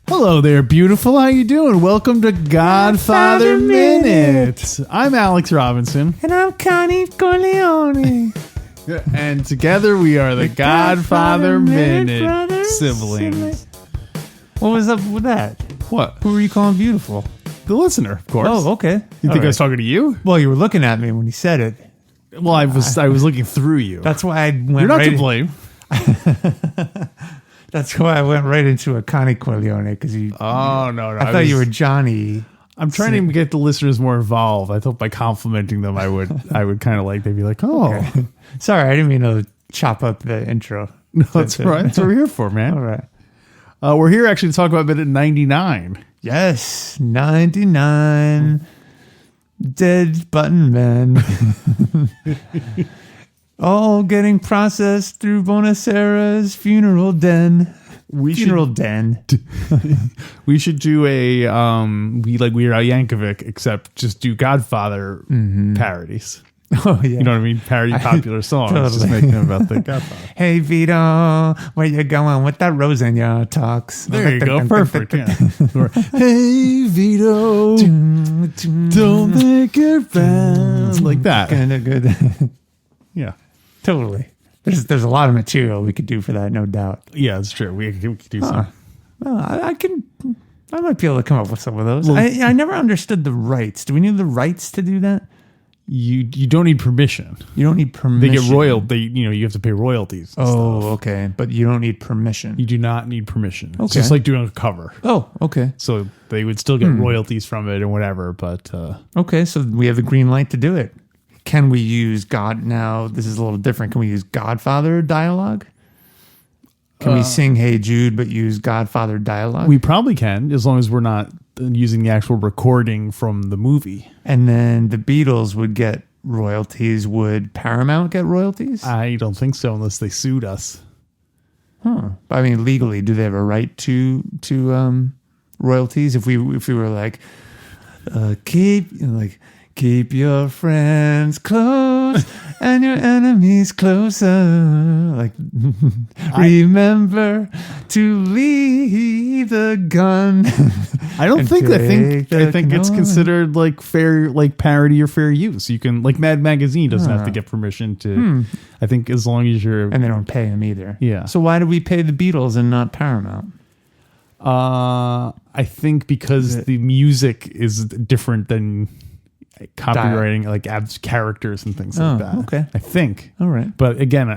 Hello there, beautiful. How you doing? Welcome to Godfather Minute. I'm Alex Robinson. And I'm Connie Corleone. And together we are the Godfather Minute brothers, siblings. What was up with that? What? Who were you calling beautiful? The listener, of course. Oh, okay. You think I was talking to you? Well, you were looking at me when you said it. Well, I was looking through you. That's why I went You're not right to blame. That's why I went right into a Connie Corleone because you. Oh, no. I thought you were Johnny. I'm trying to get the listeners more involved. I thought by complimenting them, I would kind of like, they'd be like, oh. Okay. Sorry, I didn't mean to chop up the intro. No, that's right. That's what we're here for, man. All right. We're here actually to talk about minute 99. Yes, 99 dead button men. All getting processed through Bonacera's funeral den. We should do a Weird Al Yankovic, except just do Godfather parodies. Oh yeah, you know what I mean? Parody popular songs. Totally. Just making them about the Godfather. Hey Vito, where you going with that rose in your talks? There you go, perfect. Yeah. Hey Vito, don't make it bounce like that. Kind of good. Yeah. Totally. There's a lot of material we could do for that, no doubt. Yeah, it's true. We could do some. Well, I might be able to come up with some of those. Well, I never understood the rights. Do we need the rights to do that? You don't need permission. You don't need permission. They get you have to pay royalties. And stuff. Okay. But you don't need permission. You do not need permission. Okay. It's just like doing a cover. Oh, okay. So they would still get royalties from it and whatever, but okay, so we have the green light to do it. Can we use now this is a little different. Can we use Godfather dialogue? Can we sing Hey Jude but use Godfather dialogue? We probably can, as long as we're not using the actual recording from the movie. And then the Beatles would get royalties. Would Paramount get royalties? I don't think so, unless they sued us. Huh. I mean, legally, do they have a right to royalties? If we were like, keep your friends close and your enemies closer. Like, remember to leave the gun. I don't think I think it's considered like fair, like parody or fair use. You can, like, Mad Magazine doesn't have to get permission to. I think as long as you're, and they don't pay him either. Yeah. So why do we pay the Beatles and not Paramount? I think because the music is different than copywriting, like adds characters and things like that. Okay. I think. All right. But again,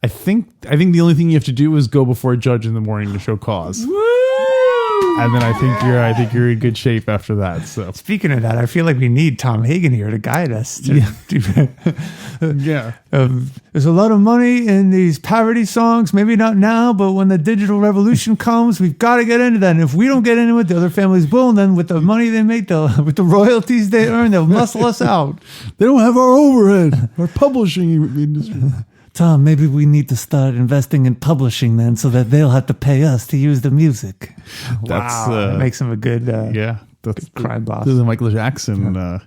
I think the only thing you have to do is go before a judge in the morning to show cause. Woo! And then I think you're in good shape after that. So speaking of that, I feel like we need Tom Hagen here to guide us. Yeah. There's a lot of money in these parody songs. Maybe not now, but when the digital revolution comes, we've got to get into that. And if we don't get into it, the other families will. And then with the money they make, with the royalties they earn, they'll muscle us out. They don't have our overhead. Our publishing industry. Tom, maybe we need to start investing in publishing then, so that they'll have to pay us to use the music. That makes him a good that's crime boss. This is the Michael Jackson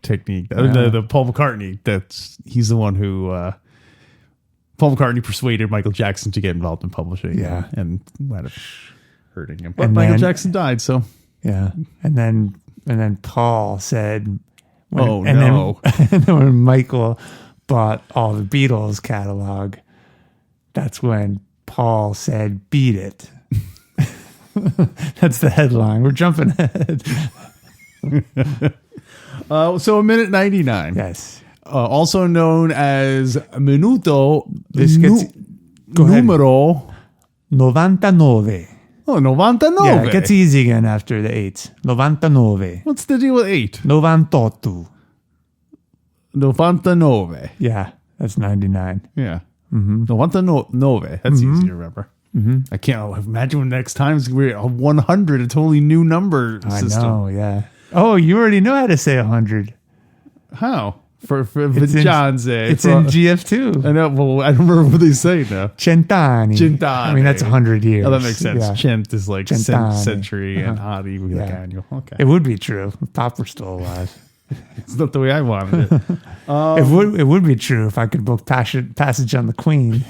technique. The Paul McCartney. He's the one who Paul McCartney persuaded Michael Jackson to get involved in publishing. Yeah, and wound up hurting him. But Michael Jackson died. So yeah, and then Paul said, and then when Michael bought all the Beatles catalog, that's when Paul said, "Beat it." That's the headline. We're jumping ahead. So a minute 99. Yes. Also known as minuto numero 99. Oh, 99. Yeah, it gets easy again after the 8. 99. What's the deal with 8? 98. 99. Yeah, that's 99. Yeah. 99. That's easy to remember. I can't imagine when next time we're 100, a totally new number system. I know, yeah. Oh, you already know how to say 100. How? For It's in GF2. I know. Well, I don't remember what they say now. Cent'anni. Cent'anni. I mean, that's 100 years. Oh, that makes sense. Yeah. Cent is like Cent'anni. century, and Adi would be like annual. Okay, It would be true if Pop were still alive. it's not the way I wanted it. It would be true if I could book Passage on the Queen.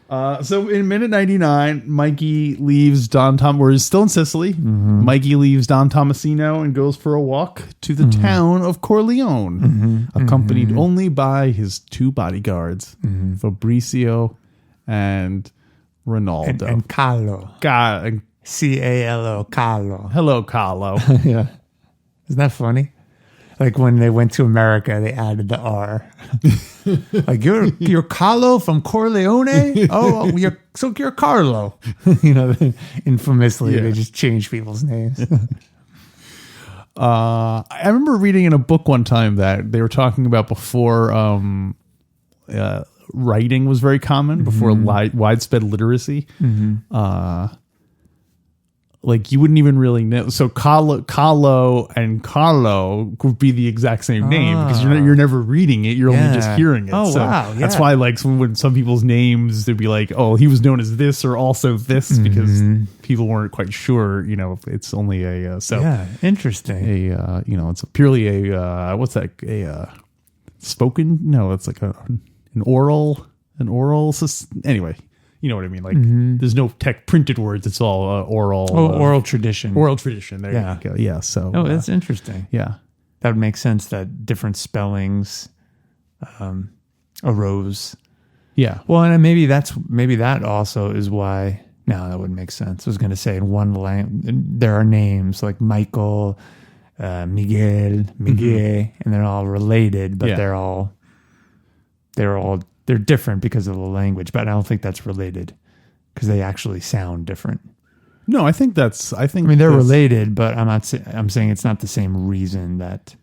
So in minute 99, Mikey leaves Don Tom. We're still in Sicily. Mikey leaves Don Tomasino and goes for a walk to the town of Corleone, accompanied only by his two bodyguards, Fabrizio and Ronaldo. And Carlo. C-A-L-O. Carlo. Hello, Carlo. Yeah. Isn't that funny? Like when they went to America, they added the R. Like you're Carlo from Corleone? Oh, you're Carlo. Infamously, they just change people's names. I remember reading in a book one time that they were talking about before writing was very common, before widespread literacy. Like you wouldn't even really know. So Carlo and Carlo could be the exact same name because you're never reading it. You're only just hearing it. Oh, so wow. Yeah. That's why like when some people's names, they'd be like, oh, he was known as this or also this because people weren't quite sure, it's only a, interesting. It's purely a, what's that? Spoken? No, it's like an oral, anyway. You know what I mean? Like, there's no printed words. It's all oral. Oral tradition. Oral tradition. There you go. Yeah. So. Oh, that's interesting. Yeah. That would make sense that different spellings arose. Yeah. Well, and maybe that also is why. No, that wouldn't make sense. I was going to say in one language there are names like Michael, Miguel, and they're all related, but they're different because of the language, but I don't think that's related because they actually sound different. No, I mean, they're related, but I'm saying it's not the same reason that.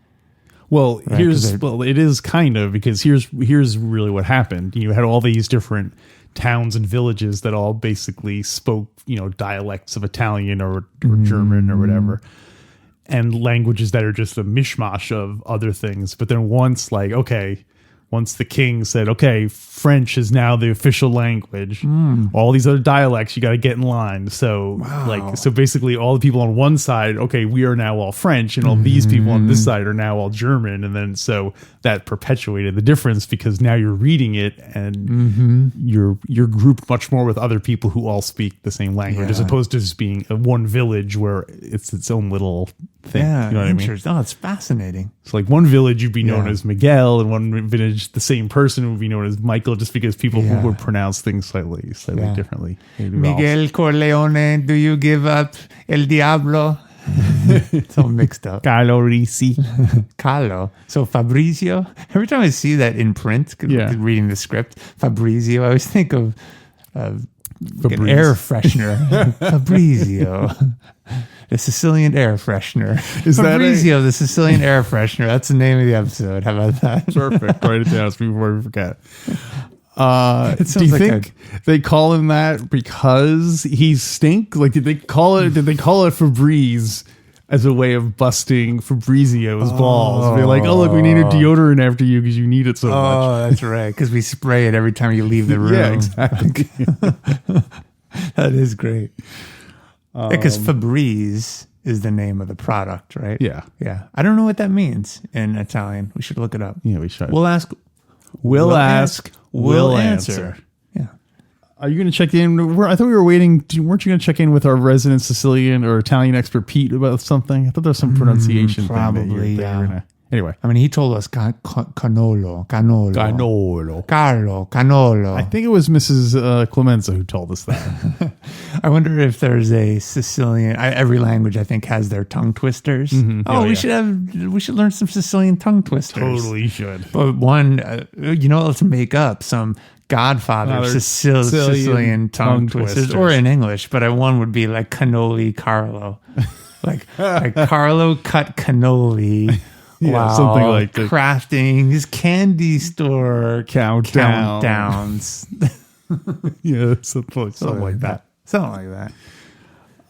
Well, it is kind of, because here's really what happened. You had all these different towns and villages that all basically spoke, dialects of Italian or German or whatever, and languages that are just a mishmash of other things. But then once the king said, okay, French is now the official language, all these other dialects, you got to get in line. So so basically all the people on one side, okay, we are now all French, and all these people on this side are now all German. And then so that perpetuated the difference because now you're reading it and you're grouped much more with other people who all speak the same language, as opposed to just being one village where it's its own little thing. Yeah, you know what I mean? Oh, it's fascinating. So like one village you'd be known as Miguel, and one village the same person would be known as Michael, just because people who would pronounce things slightly differently. Miguel Corleone, do you give up El Diablo? It's all mixed up. Carlo Risi. Carlo. So Fabrizio. Every time I see that in print, reading the script, Fabrizio, I always think of an air freshener. Fabrizio. The Sicilian air freshener. Is Fabrizio, the Sicilian air freshener. That's the name of the episode. How about that? Perfect. Write it down before we forget. Do you think they call him that because he stink? Like, did they call it Febreze as a way of busting Fabrizio's balls? They're like, oh, look, we need a deodorant after you because you need it so much. Oh, that's right. Because we spray it every time you leave the room. Yeah, exactly. That is great. Because Febreze is the name of the product, right? Yeah. Yeah. I don't know what that means in Italian. We should look it up. Yeah, we should. We'll ask. We'll ask. We'll answer. Yeah. Are you going to check in? I thought we were waiting. Weren't you going to check in with our resident Sicilian or Italian expert Pete about something? I thought there was some pronunciation probably, thing. Anyway. I mean, he told us Canolo. Carlo, Canolo. I think it was Mrs. Clemenza who told us that. I wonder if there's a Sicilian. Every language, I think, has their tongue twisters. We should learn some Sicilian tongue twisters. Totally should. But one, let's make up some Godfather Sicilian tongue twisters, or in English. But one would be like cannoli Carlo, like Carlo cut cannoli. Yeah, something like that. Crafting his candy store countdowns. Yeah, something like that. Something like that.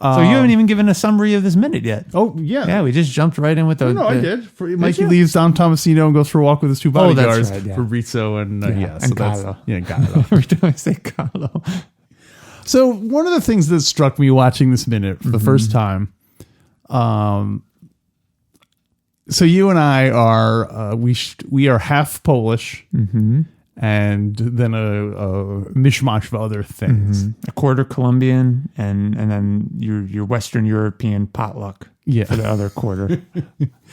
So you haven't even given a summary of this minute yet. Oh, yeah. Yeah, we just jumped right in with the... I did. Mikey leaves Don Tomasino and goes for a walk with his two bodyguards, Fabrizio and Carlo. Carlo. Every time I say Carlo. So one of the things that struck me watching this minute for the first time, so you and I are we are half Polish, and then a mishmash of other things. A quarter Colombian, and then your Western European potluck. Yeah. For the other quarter.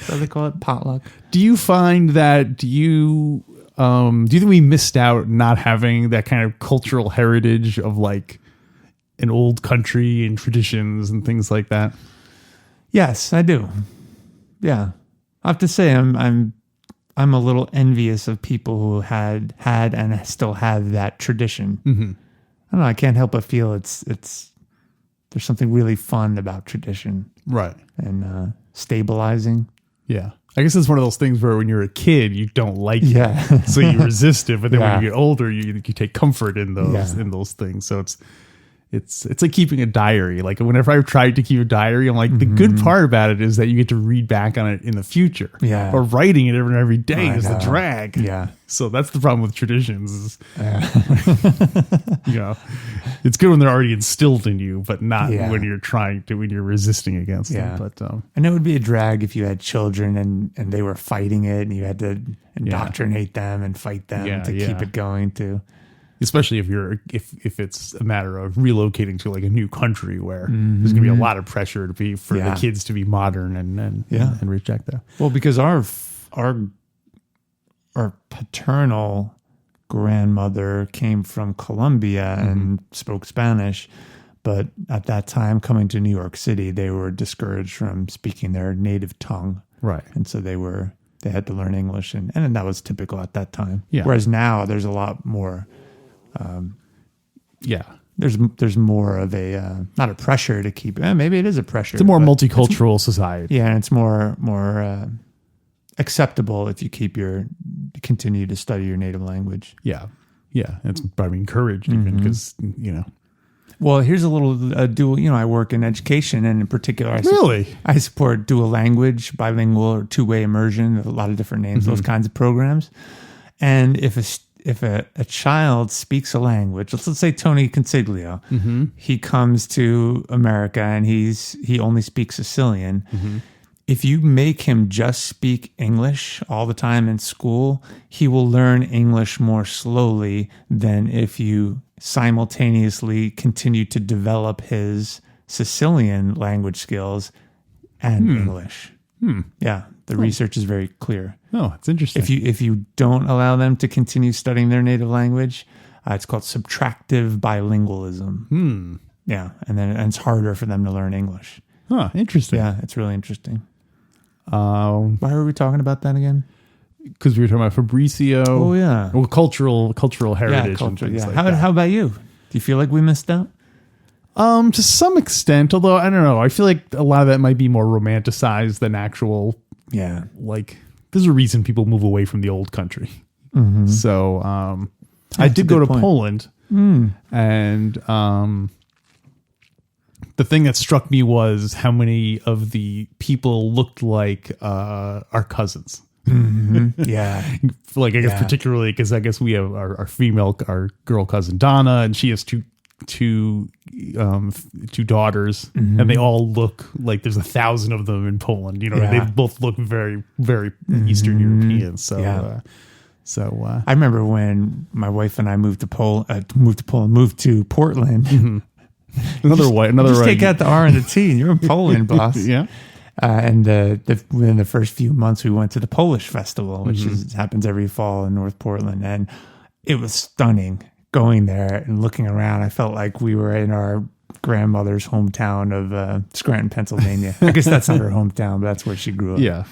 So they call it potluck. Do you find that? Do you think we missed out not having that kind of cultural heritage of like an old country and traditions and things like that? Yes, I do. Yeah. I have to say I'm a little envious of people who had and still have that tradition. I don't know. I can't help but feel it's there's something really fun about tradition, right? And stabilizing. Yeah, I guess it's one of those things where when you're a kid, you don't like it, so you resist it. But then when you get older, you take comfort in those things. So it's like keeping a diary. Like whenever I've tried to keep a diary, I'm like, the good part about it is that you get to read back on it in the future. Yeah. Or writing it every day is the drag. Yeah. So that's the problem with traditions. It's good when they're already instilled in you, but not when you're resisting against them. But and it would be a drag if you had children and they were fighting it and you had to indoctrinate them and fight them to keep it going too. Especially if it's a matter of relocating to like a new country where there's going to be a lot of pressure for the kids to be modern and reject that. Well, because our paternal grandmother came from Colombia and spoke Spanish, but at that time coming to New York City, they were discouraged from speaking their native tongue. Right. And so they had to learn English and that was typical at that time. Yeah. Whereas now there's a lot more there's more of a not a pressure to keep maybe it is a pressure. It's a more multicultural society. Yeah, and it's more acceptable if you continue to study your native language. Yeah. It's probably encouraged even because Well, here's a little dual. I work in education, and in particular, I support dual language, bilingual, or two-way immersion. A lot of different names, those kinds of programs. And if a child speaks a language, let's say Tony Consiglio, he comes to America and he only speaks Sicilian. If you make him just speak English all the time in school, he will learn English more slowly than if you simultaneously continue to develop his Sicilian language skills and English. Yeah, the research is very clear. Oh, it's interesting. If you don't allow them to continue studying their native language, it's called subtractive bilingualism. Yeah, and it's harder for them to learn English. Huh, interesting. Yeah, it's really interesting. Why were we talking about that again? Because we were talking about Fabrizio. Oh yeah. Well, cultural heritage. Culture, and things like how that. about you? Do you feel like we missed out? To some extent, although I don't know. I feel like a lot of that might be more romanticized than actual. Yeah. Like there's a reason people move away from the old country. So I did go to Poland, and the thing that struck me was how many of the people looked like our cousins. Yeah. Like I guess particularly because I guess we have our girl cousin Donna, and she has two daughters, and they all look like there's 1,000 of them in Poland. They both look very, very Eastern European. So, I remember when my wife and I moved to Portland. Another take out the R and the T, and you're in Poland, boss. Yeah. And within the first few months, we went to the Polish festival, which happens every fall in North Portland, and it was stunning. Going there and looking around, I felt like we were in our grandmother's hometown of Scranton, Pennsylvania. I guess that's not her hometown, but that's where she grew up. Yeah.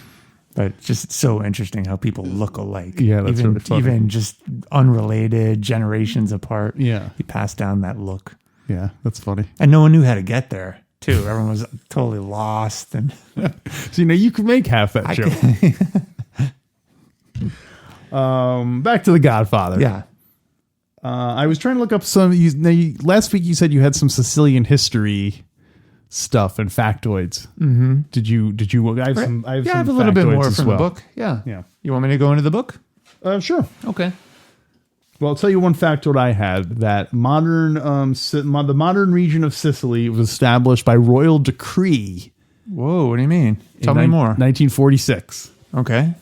But just so interesting how people look alike. Yeah, that's really funny. Even just unrelated, generations apart. Yeah. You pass down that look. Yeah, that's funny. And no one knew how to get there, too. Everyone was totally lost. And so, you could make half that joke. Back to The Godfather. Yeah. I was trying to look up some. Last week you said you had some Sicilian history stuff and factoids. Mm-hmm. Did you? I have some. I have a little bit more from the book. Yeah. Yeah. You want me to go into the book? Sure. Okay. Well, I'll tell you one factoid I had, that the modern region of Sicily was established by royal decree. Whoa, what do you mean? Tell me more. 1946. Okay.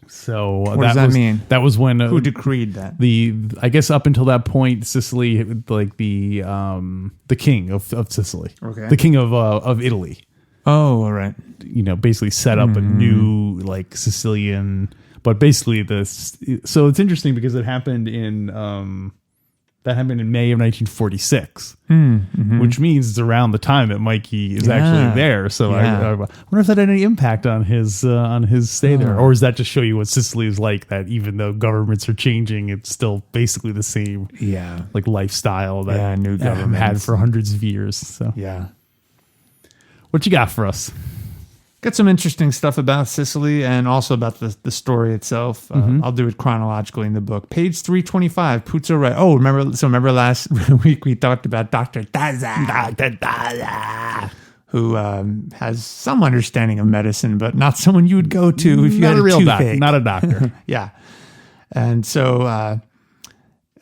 So what does that mean? That was when who decreed that? I guess up until that point, Sicily, like the king of Sicily, okay, the king of Italy. Oh, all right. Basically set up a new like Sicilian. But basically, so it's interesting because it happened in May of 1946, which means it's around the time that Mikey is actually there. So I wonder if that had any impact on his stay there, or does that just show you what Sicily is like? That even though governments are changing, it's still basically the same, like lifestyle that new government had for hundreds of years. So what you got for us? Got some interesting stuff about Sicily and also about the story itself. I'll do it chronologically in the book. Page 325, Puzzo Right. Oh, remember last week we talked about Dr. Taza, who has some understanding of medicine, but not someone you would go to if you had a real toothache. Not a doctor. Yeah. And so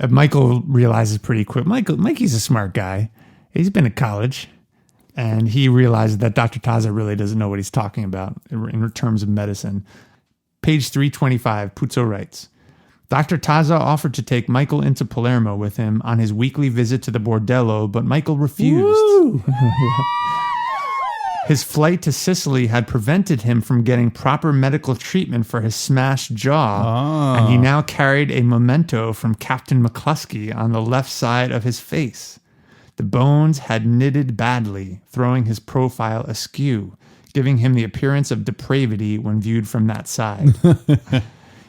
Michael realizes pretty quick. Mikey's a smart guy. He's been at college. And he realized that Dr. Taza really doesn't know what he's talking about in terms of medicine. Page 325, Puzzo writes, Dr. Taza offered to take Michael into Palermo with him on his weekly visit to the bordello, but Michael refused. His flight to Sicily had prevented him from getting proper medical treatment for his smashed jaw, and he now carried a memento from Captain McCluskey on the left side of his face. The bones had knitted badly, throwing his profile askew, giving him the appearance of depravity when viewed from that side.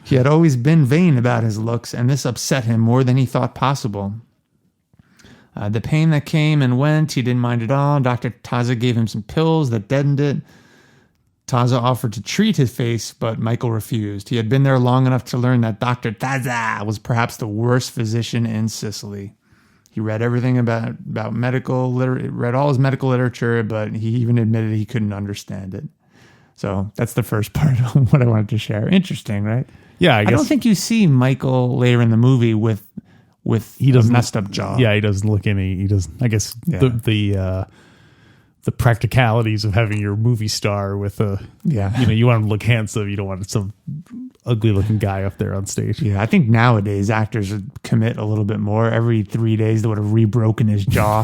He had always been vain about his looks, and this upset him more than he thought possible. The pain that came and went, he didn't mind at all. Dr. Taza gave him some pills that deadened it. Taza offered to treat his face, but Michael refused. He had been there long enough to learn that Dr. Taza was perhaps the worst physician in Sicily. He read everything about read all his medical literature, but he even admitted he couldn't understand it. So that's the first part of what I wanted to share. Interesting, right? Yeah, I guess. I don't think you see Michael later in the movie with he doesn't messed up jaw. Yeah, he doesn't look any. He doesn't. I guess the practicalities of having your movie star with you want him to look handsome. You don't want some ugly looking guy up there on stage. Yeah, I think nowadays actors would commit a little bit more. Every 3 days they would have rebroken his jaw.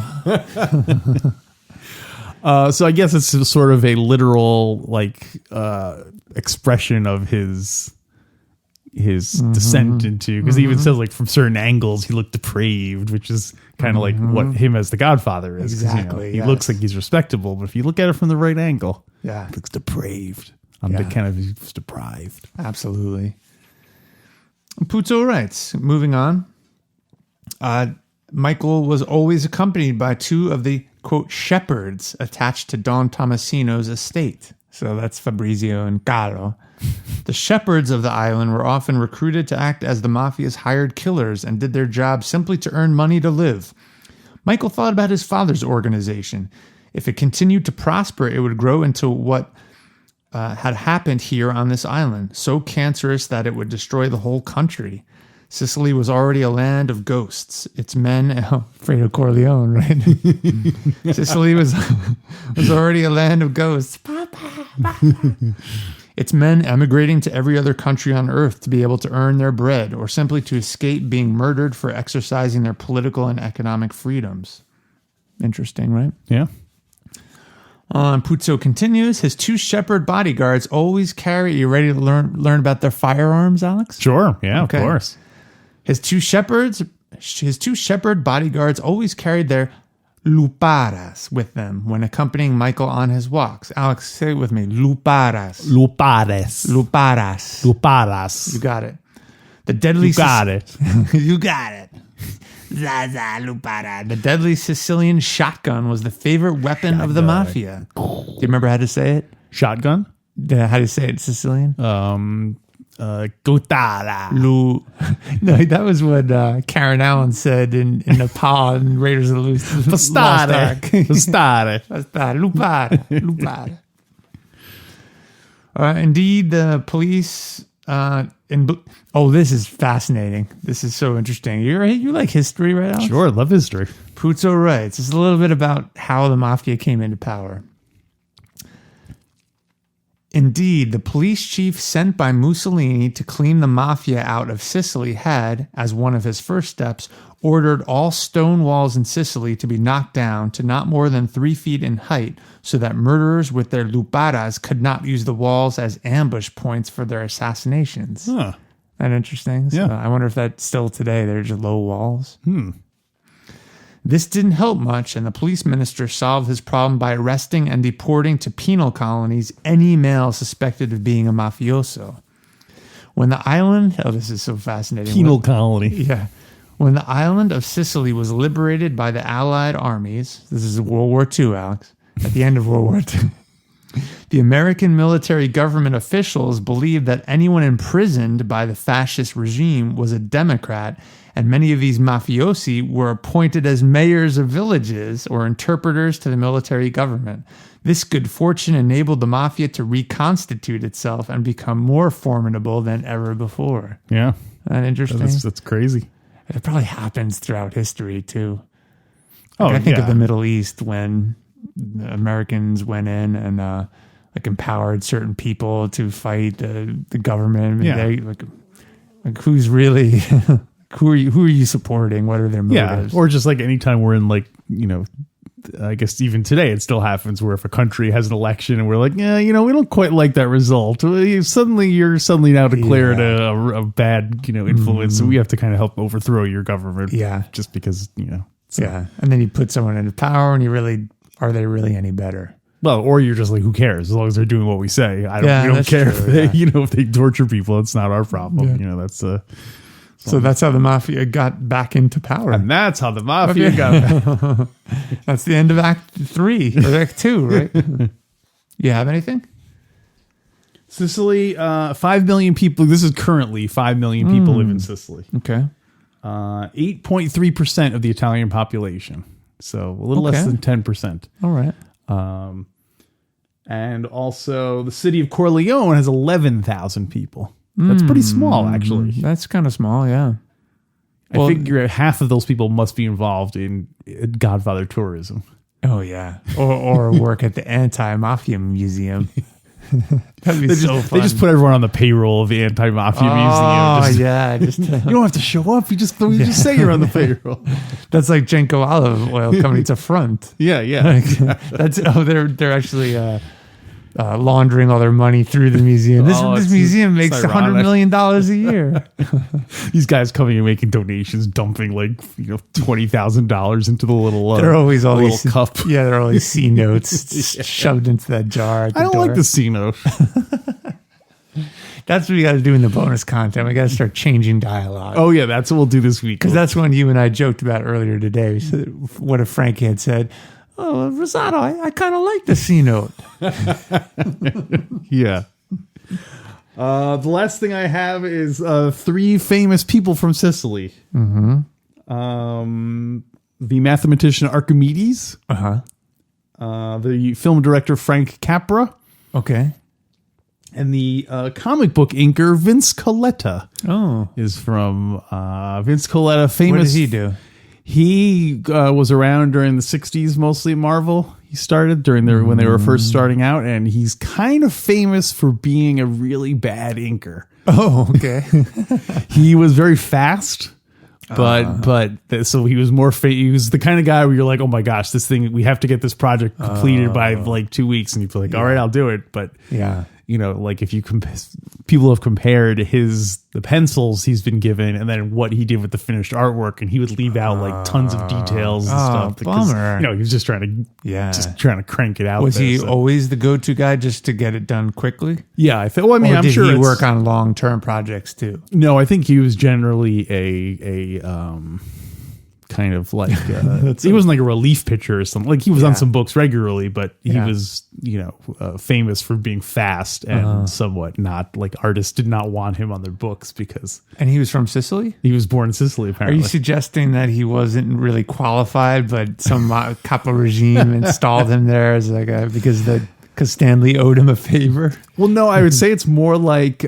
So I guess it's sort of a literal expression of his descent into, because he even says like from certain angles he looked depraved, which is kind of like what him as the Godfather is. Exactly. He looks like he's respectable, but if you look at it from the right angle, he looks depraved. He's deprived. Absolutely. Puzzo writes, moving on. Michael was always accompanied by two of the, quote, shepherds attached to Don Tomasino's estate. So that's Fabrizio and Caro. The shepherds of the island were often recruited to act as the mafia's hired killers and did their job simply to earn money to live. Michael thought about his father's organization. If it continued to prosper, it would grow into what had happened here on this island, so cancerous that it would destroy the whole country. Sicily was already a land of ghosts. Its men, Fredo Corleone, right? Sicily was already a land of ghosts. Its men emigrating to every other country on earth to be able to earn their bread, or simply to escape being murdered for exercising their political and economic freedoms. Interesting, right? Yeah. Puzzo continues, his two shepherd bodyguards always carry... You ready to learn about their firearms, Alex? Sure. Yeah, okay. Of course. His two shepherd bodyguards always carried their luparas with them when accompanying Michael on his walks. Alex, say it with me. Luparas. Lupares. Luparas. Luparas. You got it. The deadly... You got it. You got it. Zaza Lupara. The deadly Sicilian shotgun was the favorite weapon of the mafia. Do you remember how to say it? Shotgun? How do you say it in Sicilian? Gutara. No, that was what Karen Allen said in Nepal in Raiders of the Lost Ark. Pastare. Lupara. Indeed, the police this is fascinating. This is so interesting. You like history, right, Alex? Sure, love history. Puzo writes, it's a little bit about how the mafia came into power. Indeed, the police chief sent by Mussolini to clean the mafia out of Sicily had, as one of his first steps, ordered all stone walls in Sicily to be knocked down to not more than 3 feet in height so that murderers with their luparas could not use the walls as ambush points for their assassinations. Huh. That interesting? Yeah. So I wonder if that's still today. They're just low walls. This didn't help much, and the police minister solved his problem by arresting and deporting to penal colonies any male suspected of being a mafioso. When the island... Oh, this is so fascinating. Penal colony. Yeah. When the island of Sicily was liberated by the Allied armies... This is World War II, Alex. At the end of World War II. The American military government officials believed that anyone imprisoned by the fascist regime was a Democrat, and many of these mafiosi were appointed as mayors of villages or interpreters to the military government. This good fortune enabled the mafia to reconstitute itself and become more formidable than ever before. Yeah. Isn't that interesting? That's crazy. It probably happens throughout history, too. Oh, I think of the Middle East when the Americans went in and empowered certain people to fight the government. Yeah. Like who's really who are you supporting? What are their motives? Yeah, or just like anytime we're in I guess even today it still happens where if a country has an election and we're like, yeah, we don't quite like that result. You're suddenly now declared a bad influence, and we have to kind of help overthrow your government. Yeah, just because Yeah, and then you put someone into power, and are they really any better? Well, or you're just like, who cares? As long as they're doing what we say, we don't care true, if they torture people. It's not our problem. Yeah. That's so that's how the mafia got back into power, and that's how the mafia got. That's the end of Act 3 or Act 2, right? You have anything? Sicily, 5 million people. This is currently 5 million people live in Sicily. Okay, 8.3% of the Italian population, so a little less than 10%. All right. And also the city of Corleone has 11,000 people. That's pretty small, actually. That's kind of small, yeah. I figure half of those people must be involved in Godfather tourism. Oh, yeah. Or work at the anti-mafia museum. That'd be so fun. They just put everyone on the payroll of the anti-mafia museum. Oh, yeah. You don't have to show up. You just say you're on the payroll. That's like Genco olive oil coming to front. Yeah. They're actually laundering all their money through the museum. This museum makes $100 million a year. These guys coming and making donations, dumping $20,000 into the little they're always all little cup. Yeah, they're always C notes shoved into that jar. I don't like the C note. That's what we got to do in the bonus content. We got to start changing dialogue. Oh yeah, that's what we'll do this week. Because that's when you and I joked about earlier today. We said, what if Frankie had said, "Oh, Rosato, I kind of like the C note." Yeah. The last thing I have is 3 famous people from Sicily. Mm-hmm. The mathematician Archimedes. The film director Frank Capra. Okay. And the comic book inker Vince Colletta. Oh. Is from Vince Colletta, famous. What does he do? He was around during the 60s, mostly Marvel. He started during when they were first starting out, and he's kind of famous for being a really bad inker. Oh, okay. He was very fast, so he was more. He was the kind of guy where you're like, oh my gosh, this thing, we have to get this project completed by 2 weeks, and you'd be like, all right, I'll do it. But yeah. If you people have compared the pencils he's been given and then what he did with the finished artwork, and he would leave out tons of details and stuff. Bummer. Because, he was just trying to crank it out. Was he always the go-to guy just to get it done quickly? Yeah, I think. Well, I mean, or I'm did sure he work on long-term projects too? No, I think he was generally a kind of like he wasn't like a relief pitcher or something. Like he was on some books regularly, but he was famous for being fast and somewhat not like artists did not want him on their books because. And he was from Sicily? He was born in Sicily, apparently. Are you suggesting that he wasn't really qualified, but some capo regime installed him there as like because Stanley owed him a favor? Well, no, I would say it's more like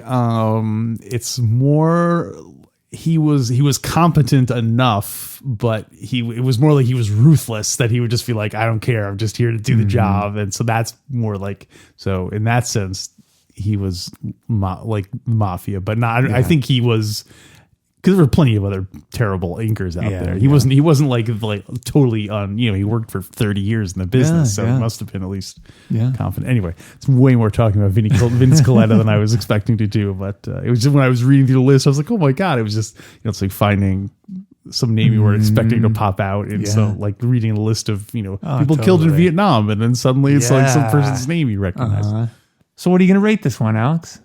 he was competent enough, but it was more like he was ruthless, that he would just be like, I don't care, I'm just here to do the job. And so that's more like, so in that sense, he was like mafia, but not, I think he was, because there were plenty of other terrible inkers out there. He wasn't like totally he worked for 30 years in the business, so he must have been at least confident. Anyway, it's way more talking about Vince Coletta than I was expecting to do, but it was just when I was reading through the list, I was like, oh my God, it was just, it's like finding some name you weren't expecting to pop out. And so like reading a list of, people killed in Vietnam, and then suddenly it's like some person's name you recognize. So what are you going to rate this one, Alex?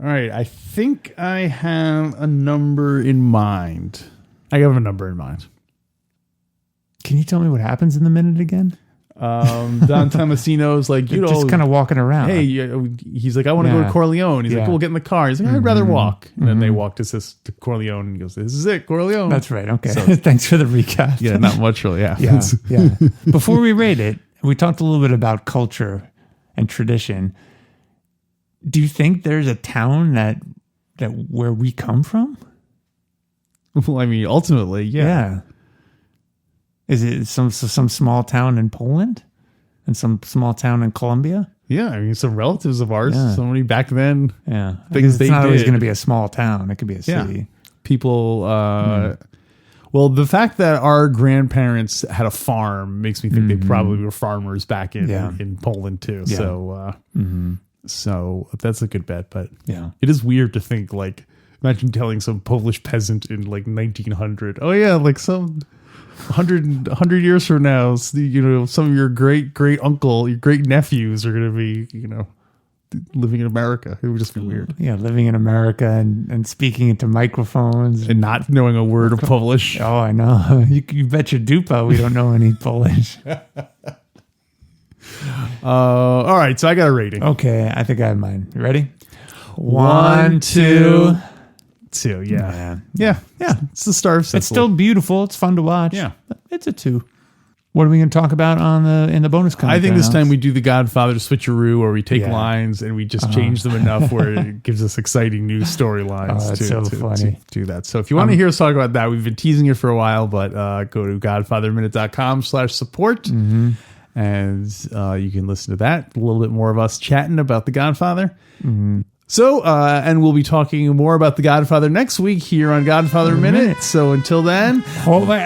All right, I think I have a number in mind. I have a number in mind. Can you tell me what happens in the minute again? Don Tomasino's like, just kind of walking around. Hey, he's like, I want to go to Corleone. He's like, we'll get in the car. He's like, I'd rather walk. And then they walk to Corleone, and he goes, this is it, Corleone. That's right. Okay. So, thanks for the recap. Yeah, not much really. Yeah. Yeah. Before we rate it, we talked a little bit about culture and tradition. Do you think there's a town that where we come from? Well, I mean, ultimately, yeah. Is it some small town in Poland and some small town in Colombia? Yeah, I mean, some relatives of ours, somebody back then. Yeah, things it's not always going to be a small town. It could be a city. Yeah. People. Well, the fact that our grandparents had a farm makes me think they probably were farmers back in Poland too. Yeah. So. So that's a good bet, but it is weird to think, like, imagine telling some Polish peasant in like 1900, oh yeah, like some 100 years from now, some of your great uncle, your great nephews are going to be, living in America. It would just be weird. Yeah, living in America and speaking into microphones and not knowing a word of Polish. Oh, I know. You bet your dupa we don't know any Polish. All right, so I got a rating. Okay, I think I have mine. You ready? 1, 2, 2. Yeah. It's the Star of Sicily. It's still beautiful. It's fun to watch. Yeah, it's a 2. What are we going to talk about in the bonus content? I think this time we do the Godfather switcheroo, where we take lines and we just change them enough where it gives us exciting new storylines to do that. So if you want to hear us talk about that, we've been teasing it for a while, but go to godfatherminute.com/support. And you can listen to that. A little bit more of us chatting about The Godfather. So, and we'll be talking more about The Godfather next week here on Godfather Minute. So until then. Oh, wait,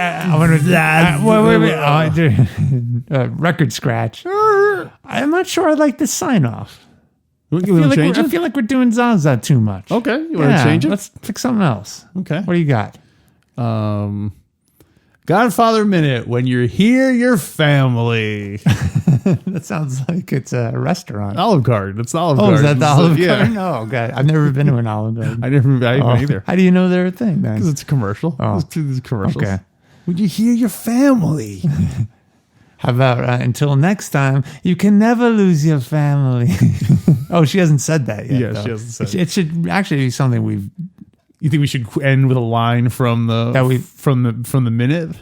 record scratch. I'm not sure I like this sign off. I feel like we're doing Zaza too much. Okay. You want to change it? Let's pick something else. Okay. What do you got? Godfather Minute, when you're here, your family. That sounds like it's a restaurant. Olive Garden. It's Olive Garden. Oh, is that the Olive Garden? Oh, God. I've never been to an Olive Garden. I haven't either. How do you know they're a thing, then? Because it's a commercial. Oh. It's commercials. Okay. When you hear your family. How about until next time, you can never lose your family. Oh, she hasn't said that yet. Yeah, though. She hasn't said it. It should actually be something we've... You think we should end with a line from the minute,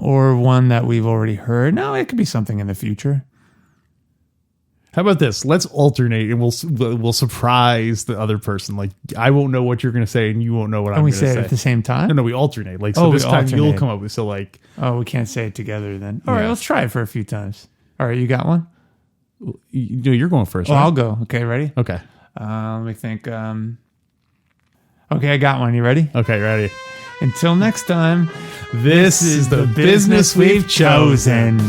or one that we've already heard? No, it could be something in the future. How about this? Let's alternate, and we'll surprise the other person. Like, I won't know what you're going to say, and you won't know what I'm going to say. And we say it at the same time? No, we alternate. Like, so this time you'll come up with like. Oh, we can't say it together then. All right, let's try it for a few times. All right, you got one? You're going first. Oh, right? I'll go. Okay, ready? Okay. Let me think. Okay, I got one. You ready? Okay, ready. Until next time, this is the business we've chosen.